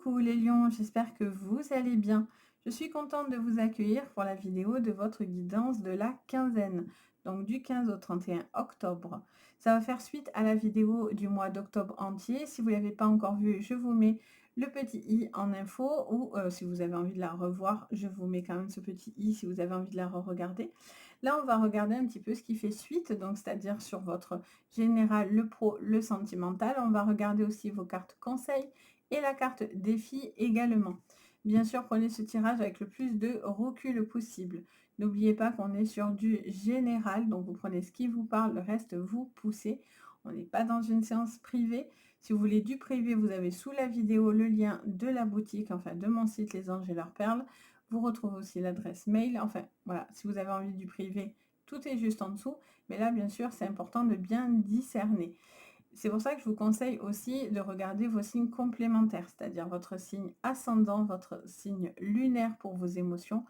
Coucou les lions, j'espère que vous allez bien. Je suis contente de vous accueillir pour la vidéo de votre guidance de la quinzaine, donc du 15 au 31 octobre. Ça va faire suite à la vidéo du mois d'octobre entier. Si vous ne l'avez pas encore vue, je vous mets le petit i en info ou si vous avez envie de la revoir, je vous mets quand même ce petit i si vous avez envie de la re-regarder. Là, on va regarder un petit peu ce qui fait suite, donc c'est-à-dire sur votre général, le pro, le sentimental. On va regarder aussi vos cartes conseils et la carte défi également. Bien sûr, prenez ce tirage avec le plus de recul possible. N'oubliez pas qu'on est sur du général, donc vous prenez ce qui vous parle, le reste vous poussez. On n'est pas dans une séance privée. Si vous voulez du privé, vous avez sous la vidéo le lien de la boutique, enfin de mon site Les Anges et leurs perles. Vous retrouvez aussi l'adresse mail. Enfin, voilà, si vous avez envie du privé, tout est juste en dessous. Mais là, bien sûr, c'est important de bien discerner. C'est pour ça que je vous conseille aussi de regarder vos signes complémentaires, c'est-à-dire votre signe ascendant, votre signe lunaire pour vos émotions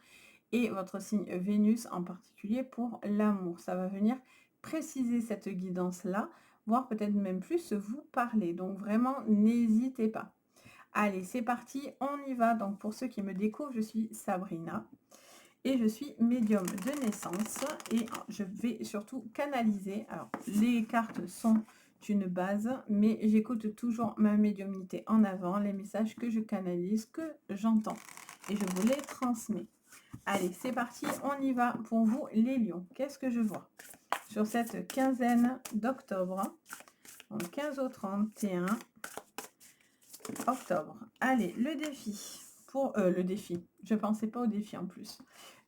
et votre signe Vénus en particulier pour l'amour. Ça va venir préciser cette guidance-là, voire peut-être même plus vous parler. Donc vraiment, n'hésitez pas. Allez, c'est parti, on y va. Donc pour ceux qui me découvrent, je suis Sabrina et je suis médium de naissance et je vais surtout canaliser. Alors, les cartes sont une base, mais j'écoute toujours ma médiumnité en avant, les messages que je canalise, que j'entends et je vous les transmets. Allez, c'est parti, on y va pour vous les lions. Qu'est-ce que je vois sur cette quinzaine d'octobre, donc 15 au 31 octobre? Allez, le défi. Pour le défi, je ne pensais pas au défi en plus.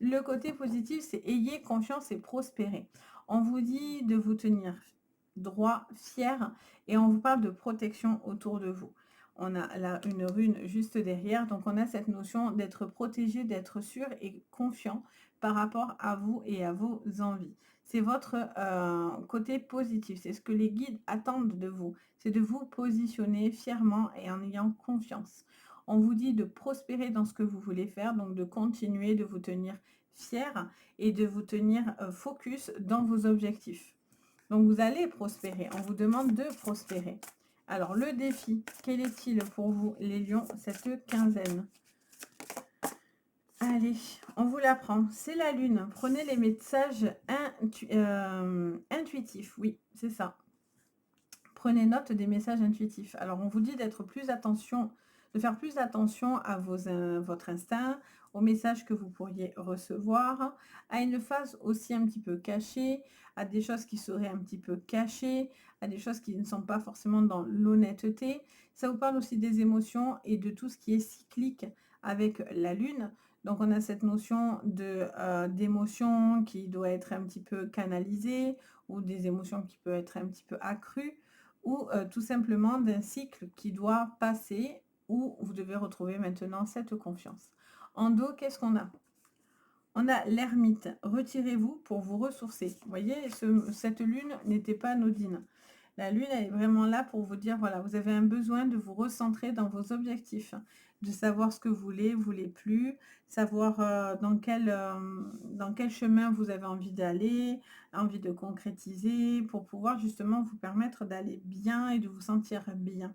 Le côté positif, c'est ayez confiance et prospérer. On vous dit de vous tenir droit, fier, et on vous parle de protection autour de vous. On a là une rune juste derrière, donc on a cette notion d'être protégé, d'être sûr et confiant par rapport à vous et à vos envies. C'est votre côté positif, c'est ce que les guides attendent de vous, c'est de vous positionner fièrement et en ayant confiance. On vous dit de prospérer dans ce que vous voulez faire, donc de continuer de vous tenir fier et de vous tenir focus dans vos objectifs. Donc vous allez prospérer, on vous demande de prospérer. Alors le défi, quel est-il pour vous les lions cette quinzaine? Allez, on vous l'apprend. C'est la lune. Prenez les messages intuitifs. Oui, c'est ça. Prenez note des messages intuitifs. Alors, on vous dit d'être plus attention, de faire plus attention à votre instinct, aux messages que vous pourriez recevoir, à une phase aussi un petit peu cachée, à des choses qui seraient un petit peu cachées, à des choses qui ne sont pas forcément dans l'honnêteté. Ça vous parle aussi des émotions et de tout ce qui est cyclique avec la lune. Donc, on a cette notion d'émotion qui doit être un petit peu canalisée ou des émotions qui peuvent être un petit peu accrues ou tout simplement d'un cycle qui doit passer où vous devez retrouver maintenant cette confiance. En dos, qu'est-ce qu'on a? On a l'ermite. Retirez-vous pour vous ressourcer. Vous voyez, cette lune n'était pas anodine. La lune, elle est vraiment là pour vous dire, voilà, vous avez un besoin de vous recentrer dans vos objectifs, de savoir ce que vous voulez plus, savoir dans quel chemin vous avez envie d'aller, envie de concrétiser, pour pouvoir justement vous permettre d'aller bien et de vous sentir bien.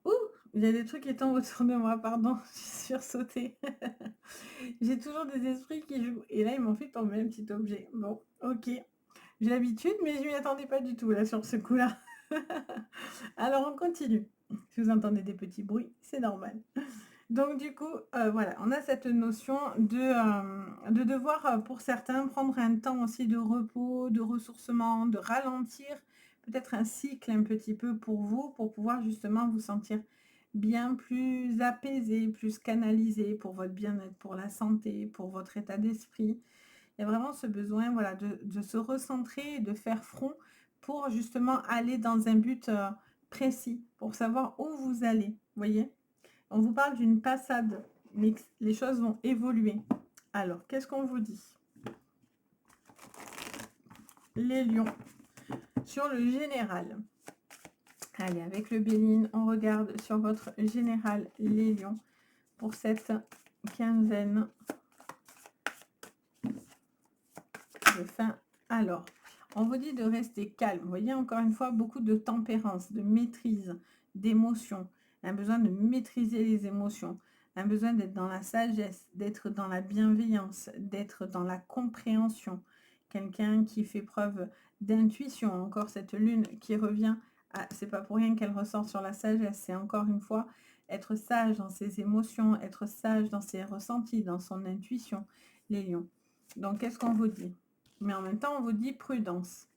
Ouh, il y a des trucs qui tombent autour de moi, pardon, je suis sursauté. J'ai toujours des esprits qui jouent. Et là, ils m'ont fait tomber un petit objet. Bon, ok. J'ai l'habitude, mais je m'y attendais pas du tout là sur ce coup-là. Alors, on continue. Si vous entendez des petits bruits, c'est normal. Donc, du coup, voilà, on a cette notion de devoir, pour certains, prendre un temps aussi de repos, de ressourcement, de ralentir, peut-être un cycle un petit peu pour vous, pour pouvoir justement vous sentir bien plus apaisé, plus canalisé pour votre bien-être, pour la santé, pour votre état d'esprit. Il y a vraiment ce besoin, voilà, de se recentrer et de faire front pour justement aller dans un but précis, pour savoir où vous allez. Vous voyez? On vous parle d'une passade, mais les choses vont évoluer. Alors, qu'est-ce qu'on vous dit? Les lions. Sur le général. Allez, avec le Béline, on regarde sur votre général, les lions, pour cette quinzaine de fin. Alors, on vous dit de rester calme. Vous voyez, encore une fois, beaucoup de tempérance, de maîtrise, d'émotion, un besoin de maîtriser les émotions, un besoin d'être dans la sagesse, d'être dans la bienveillance, d'être dans la compréhension. Quelqu'un qui fait preuve d'intuition, encore cette lune qui revient, c'est pas pour rien qu'elle ressort sur la sagesse, c'est encore une fois être sage dans ses émotions, être sage dans ses ressentis, dans son intuition, les lions. Donc, qu'est-ce qu'on vous dit? Mais en même temps, on vous dit prudence.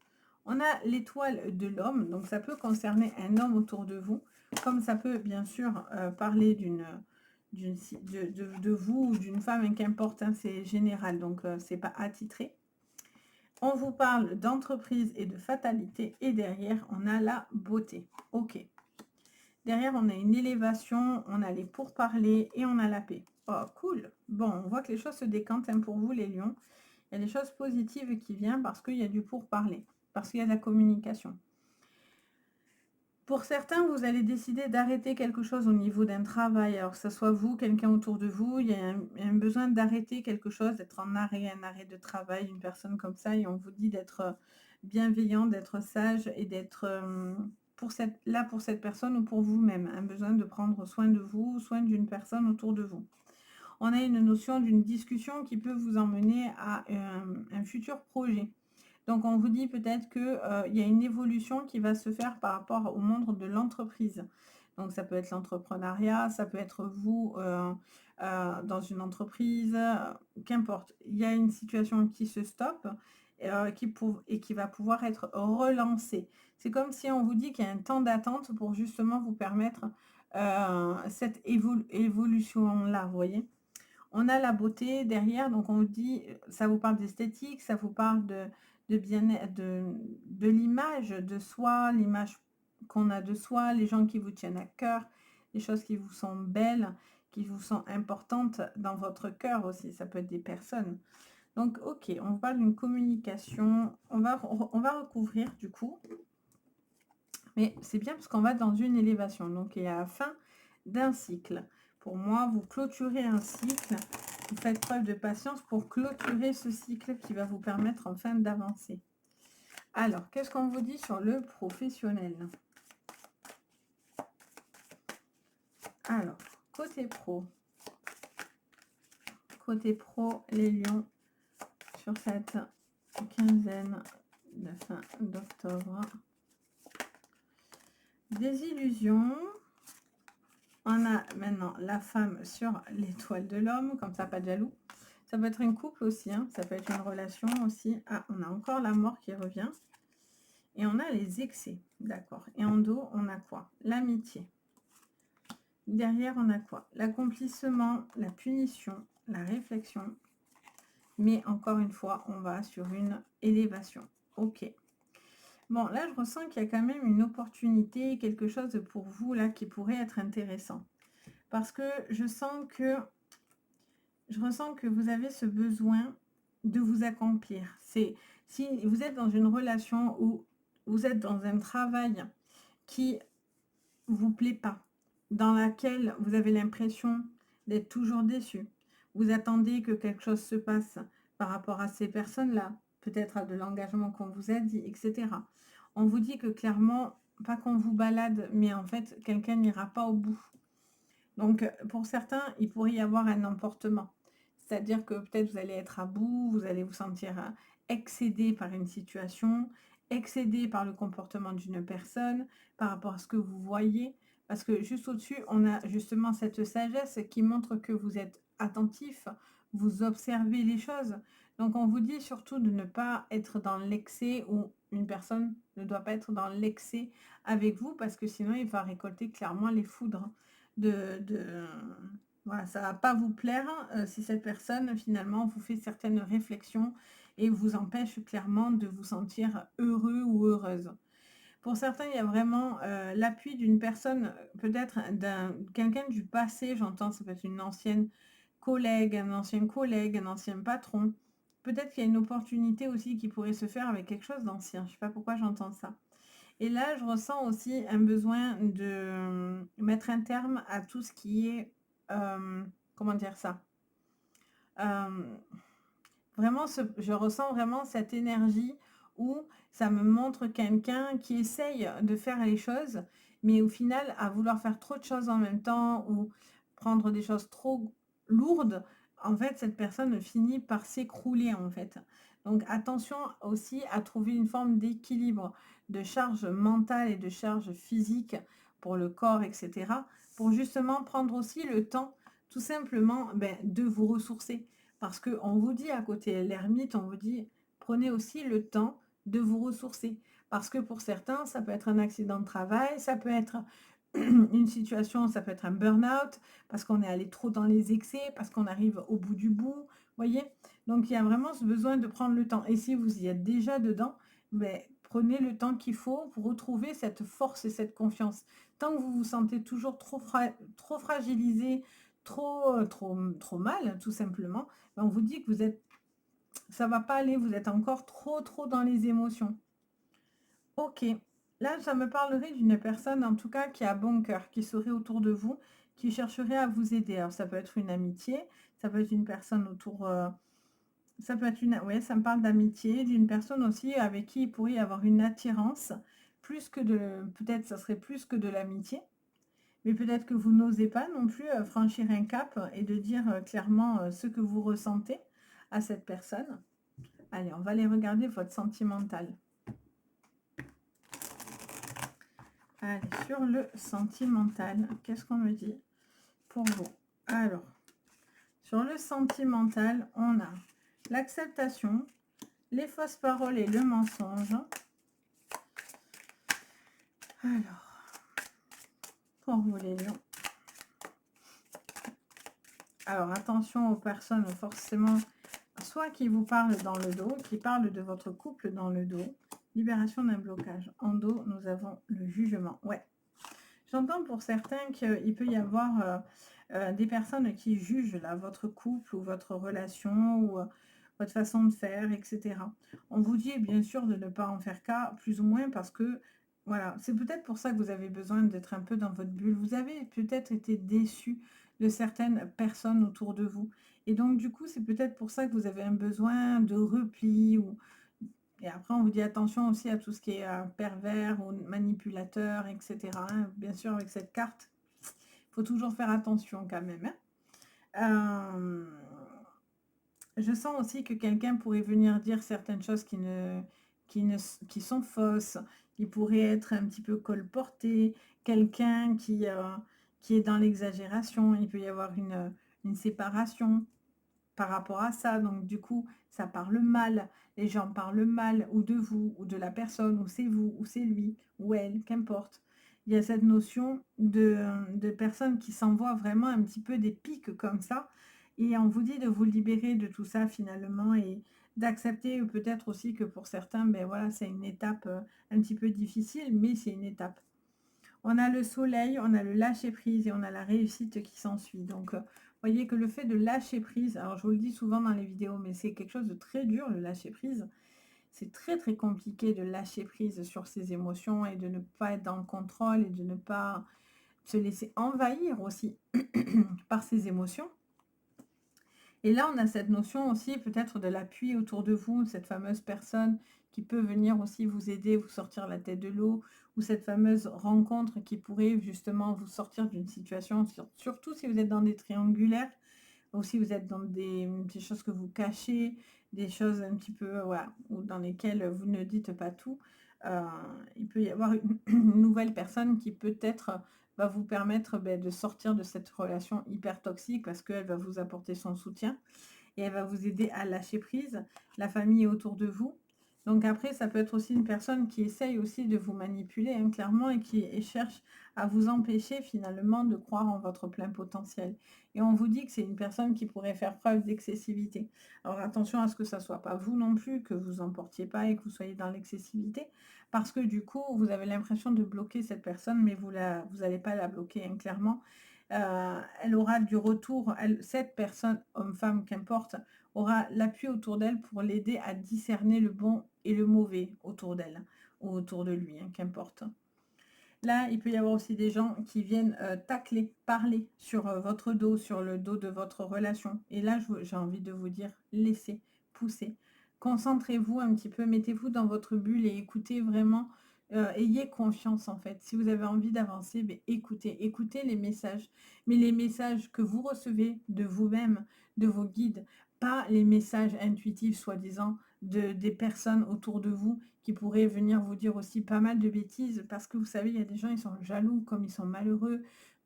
On a l'étoile de l'homme, donc ça peut concerner un homme autour de vous, comme ça peut bien sûr parler de vous ou d'une femme, qu'importe, hein, c'est général, donc c'est pas attitré. On vous parle d'entreprise et de fatalité, et derrière, on a la beauté. Ok. Derrière, on a une élévation, on a les pourparlers et on a la paix. Oh, cool. Bon, on voit que les choses se décantent, hein, pour vous, les lions. Il y a des choses positives qui viennent parce qu'il y a du pourparler, parce qu'il y a de la communication. Pour certains, vous allez décider d'arrêter quelque chose au niveau d'un travail, alors que ce soit vous, quelqu'un autour de vous, il y a un besoin d'arrêter quelque chose, d'être en arrêt, un arrêt de travail, une personne comme ça, et on vous dit d'être bienveillant, d'être sage et d'être là pour cette personne ou pour vous-même, un besoin de prendre soin de vous, soin d'une personne autour de vous. On a une notion d'une discussion qui peut vous emmener à un futur projet. Donc, on vous dit peut-être qu'il y a une évolution qui va se faire par rapport au monde de l'entreprise. Donc, ça peut être l'entrepreneuriat, ça peut être vous dans une entreprise, qu'importe. Il y a une situation qui se stoppe et qui va pouvoir être relancée. C'est comme si on vous dit qu'il y a un temps d'attente pour justement vous permettre cette évolution-là, vous voyez. On a la beauté derrière, donc on vous dit, ça vous parle d'esthétique, ça vous parle de bien-être, de l'image de soi, l'image qu'on a de soi, les gens qui vous tiennent à cœur, les choses qui vous sont belles, qui vous sont importantes dans votre cœur aussi, ça peut être des personnes. Donc, ok, on vous parle d'une communication, on va recouvrir du coup, mais c'est bien parce qu'on va dans une élévation, donc il y a la fin d'un cycle. Pour moi, vous clôturez un cycle, vous faites preuve de patience pour clôturer ce cycle qui va vous permettre enfin d'avancer. Alors, qu'est-ce qu'on vous dit sur le professionnel? Alors, côté pro, les lions, sur cette quinzaine de fin d'octobre. Des illusions. On a maintenant la femme sur l'étoile de l'homme, comme ça, pas de jaloux. Ça peut être une couple aussi, hein, ça peut être une relation aussi. Ah, on a encore la mort qui revient. Et on a les excès, d'accord. Et en dos, on a quoi? L'amitié. Derrière, on a quoi? L'accomplissement, la punition, la réflexion. Mais encore une fois, on va sur une élévation. Ok. Bon, là, je ressens qu'il y a quand même une opportunité, quelque chose pour vous, là, qui pourrait être intéressant. Parce que je ressens que vous avez ce besoin de vous accomplir. Si vous êtes dans une relation où vous êtes dans un travail qui vous plaît pas, dans laquelle vous avez l'impression d'être toujours déçu, vous attendez que quelque chose se passe par rapport à ces personnes-là, peut-être à de l'engagement qu'on vous a dit, etc. On vous dit que clairement, pas qu'on vous balade, mais en fait, quelqu'un n'ira pas au bout. Donc, pour certains, il pourrait y avoir un emportement. C'est-à-dire que peut-être vous allez être à bout, vous allez vous sentir excédé par une situation, excédé par le comportement d'une personne, par rapport à ce que vous voyez. Parce que juste au-dessus, on a justement cette sagesse qui montre que vous êtes attentif, vous observez les choses. Donc, on vous dit surtout de ne pas être dans l'excès, ou une personne ne doit pas être dans l'excès avec vous, parce que sinon, il va récolter clairement les foudres voilà, ça va pas vous plaire si cette personne finalement vous fait certaines réflexions et vous empêche clairement de vous sentir heureux ou heureuse. Pour certains, il y a vraiment l'appui d'une personne, peut-être quelqu'un du passé, j'entends, ça peut être une ancienne collègue, un ancien collègue, un ancien patron. Peut-être qu'il y a une opportunité aussi qui pourrait se faire avec quelque chose d'ancien. Je ne sais pas pourquoi j'entends ça. Et là, je ressens aussi un besoin de mettre un terme à tout ce qui est, comment dire ça? Vraiment, je ressens vraiment cette énergie où ça me montre quelqu'un qui essaye de faire les choses mais au final, à vouloir faire trop de choses en même temps ou prendre des choses trop lourdes, en fait, cette personne finit par s'écrouler, en fait. Donc, attention aussi à trouver une forme d'équilibre de charge mentale et de charge physique pour le corps, etc. Pour justement prendre aussi le temps, tout simplement, de vous ressourcer. Parce qu'on vous dit à côté l'ermite, on vous dit, prenez aussi le temps de vous ressourcer. Parce que pour certains, ça peut être un accident de travail, ça peut être une situation, ça peut être un burn-out, parce qu'on est allé trop dans les excès, parce qu'on arrive au bout du bout, voyez. Donc, il y a vraiment ce besoin de prendre le temps. Et si vous y êtes déjà dedans, prenez le temps qu'il faut pour retrouver cette force et cette confiance. Tant que vous vous sentez toujours trop fragilisé, trop mal, tout simplement, on vous dit que vous êtes, ça va pas aller, vous êtes encore trop dans les émotions. Ok, là, ça me parlerait d'une personne, en tout cas, qui a bon cœur, qui serait autour de vous, qui chercherait à vous aider. Alors, ça peut être une amitié, ça peut être une personne autour, ça peut être une, ouais, ça me parle d'amitié, d'une personne aussi avec qui il pourrait y avoir une attirance, plus que de, peut-être, ça serait plus que de l'amitié, mais peut-être que vous n'osez pas non plus franchir un cap et de dire clairement ce que vous ressentez à cette personne. Allez, on va aller regarder votre sentimental. Allez, sur le sentimental, qu'est-ce qu'on me dit pour vous? Alors, sur le sentimental, on a l'acceptation, les fausses paroles et le mensonge. Alors, pour vous les lions. Alors, attention aux personnes forcément, soit qui vous parlent dans le dos, qui parlent de votre couple dans le dos. Libération d'un blocage. En dos, nous avons le jugement. Ouais. J'entends pour certains qu'il peut y avoir des personnes qui jugent là, votre couple ou votre relation ou votre façon de faire, etc. On vous dit bien sûr de ne pas en faire cas, plus ou moins, parce que voilà, c'est peut-être pour ça que vous avez besoin d'être un peu dans votre bulle. Vous avez peut-être été déçu de certaines personnes autour de vous. Et donc, du coup, c'est peut-être pour ça que vous avez un besoin de repli ou et après, on vous dit attention aussi à tout ce qui est pervers ou manipulateur, etc. hein. Bien sûr, avec cette carte, il faut toujours faire attention quand même. hein. Je sens aussi que quelqu'un pourrait venir dire certaines choses qui sont fausses. Il pourrait être un petit peu colporté. Quelqu'un qui est dans l'exagération. Il peut y avoir une séparation par rapport à ça. Donc, du coup, ça parle mal. Les gens parlent mal ou de vous, ou de la personne, ou c'est vous, ou c'est lui, ou elle, qu'importe. Il y a cette notion de personnes qui s'envoient vraiment un petit peu des pics comme ça. Et on vous dit de vous libérer de tout ça finalement et d'accepter peut-être aussi que pour certains, voilà, c'est une étape un petit peu difficile, mais c'est une étape. On a le soleil, on a le lâcher prise et on a la réussite qui s'ensuit. Donc, voyez que le fait de lâcher prise, alors je vous le dis souvent dans les vidéos, mais c'est quelque chose de très dur, le lâcher prise. C'est très compliqué de lâcher prise sur ses émotions et de ne pas être dans le contrôle et de ne pas se laisser envahir aussi par ses émotions. Et là, on a cette notion aussi peut-être de l'appui autour de vous, cette fameuse personne qui peut venir aussi vous aider, vous sortir la tête de l'eau, ou cette fameuse rencontre qui pourrait justement vous sortir d'une situation, surtout si vous êtes dans des triangulaires, ou si vous êtes dans des choses que vous cachez, des choses un petit peu, voilà, ou dans lesquelles vous ne dites pas tout. Il peut y avoir une nouvelle personne qui peut-être va vous permettre de sortir de cette relation hyper toxique parce qu'elle va vous apporter son soutien et elle va vous aider à lâcher prise. La famille est autour de vous. Donc après, ça peut être aussi une personne qui essaye aussi de vous manipuler, clairement, et qui cherche à vous empêcher finalement de croire en votre plein potentiel. Et on vous dit que c'est une personne qui pourrait faire preuve d'excessivité. Alors attention à ce que ça ne soit pas vous non plus, que vous emportiez pas et que vous soyez dans l'excessivité, parce que du coup, vous avez l'impression de bloquer cette personne, mais vous n'allez pas la bloquer, clairement. Elle aura du retour, cette personne, homme, femme, qu'importe, aura l'appui autour d'elle pour l'aider à discerner le bon et le mauvais autour d'elle, ou autour de lui, qu'importe. Là, il peut y avoir aussi des gens qui viennent tacler, parler sur votre dos, sur le dos de votre relation. Et là, j'ai envie de vous dire, laissez, poussez. Concentrez-vous un petit peu, mettez-vous dans votre bulle et écoutez vraiment ayez confiance en fait. Si vous avez envie d'avancer, ben, écoutez les messages. Mais les messages que vous recevez de vous-même, de vos guides, pas les messages intuitifs, soi-disant, des personnes autour de vous qui pourraient venir vous dire aussi pas mal de bêtises. Parce que vous savez, il y a des gens, ils sont jaloux, comme ils sont malheureux.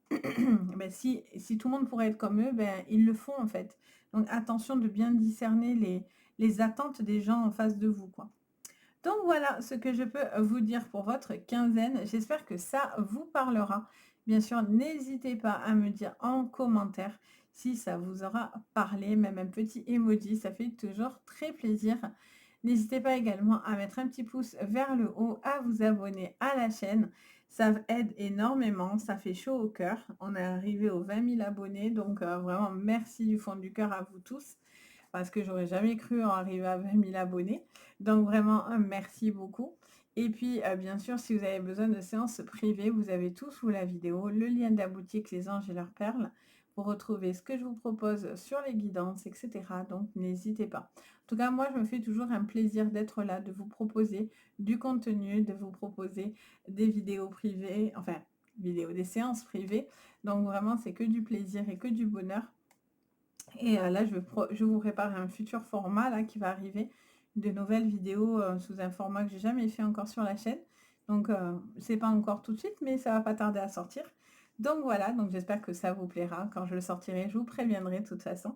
Ben, si tout le monde pourrait être comme eux, ben, ils le font en fait. Donc attention de bien discerner les attentes des gens en face de vous, quoi. Donc voilà ce que je peux vous dire pour votre quinzaine. J'espère que ça vous parlera. Bien sûr, n'hésitez pas à me dire en commentaire si ça vous aura parlé, même un petit emoji, ça fait toujours très plaisir. N'hésitez pas également à mettre un petit pouce vers le haut, à vous abonner à la chaîne. Ça aide énormément, ça fait chaud au cœur. On est arrivé aux 20 000 abonnés, donc vraiment merci du fond du cœur à vous tous, parce que j'aurais jamais cru en arriver à 20 000 abonnés. Donc vraiment, merci beaucoup. Et puis, bien sûr, si vous avez besoin de séances privées, vous avez tout sous la vidéo, le lien de la boutique Les Anges et leurs perles, pour retrouver ce que je vous propose sur les guidances, etc. Donc, n'hésitez pas. En tout cas, moi, je me fais toujours un plaisir d'être là, de vous proposer du contenu, de vous proposer des vidéos privées, enfin, des séances privées. Donc, vraiment, c'est que du plaisir et que du bonheur. Et là, je vous prépare un futur format là, qui va arriver, de nouvelles vidéos sous un format que j'ai jamais fait encore sur la chaîne. Donc, c'est pas encore tout de suite, mais ça va pas tarder à sortir. Donc voilà, donc j'espère que ça vous plaira. Quand je le sortirai, je vous préviendrai de toute façon.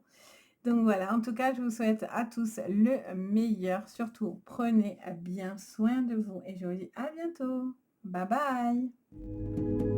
Donc voilà, en tout cas, je vous souhaite à tous le meilleur. Surtout, prenez bien soin de vous et je vous dis à bientôt. Bye bye.